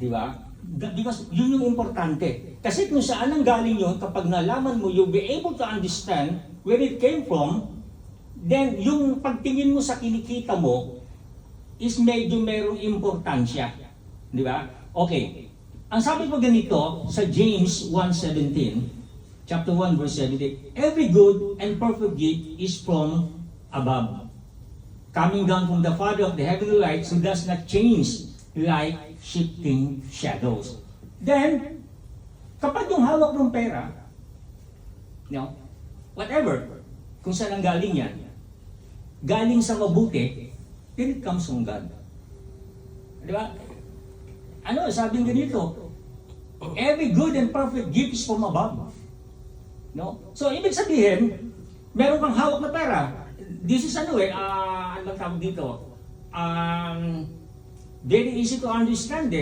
Di ba? Because yun yung importante. Kasi kung saan ang galing yun, kapag nalaman mo, you'll be able to understand where it came from, then yung pagtingin mo sa kinikita mo is medyo merong importansya. Di ba? Okay. Ang sabi po ganito sa James 1:17, chapter 1 verse 17, every good and perfect gift is from above, coming down from the Father of the heavenly lights, who does not change like shifting shadows. Then, kapag yung hawak ng pera, whatever, kung saan ang galing yan, galing sa mabuti, then it comes from God. Di ba? Ano, sabing ganito, every good and perfect gift is from above. No? So, ibig sabihin, meron kang hawak na pera. This is ano ano bang tawag dito? Very easy to understand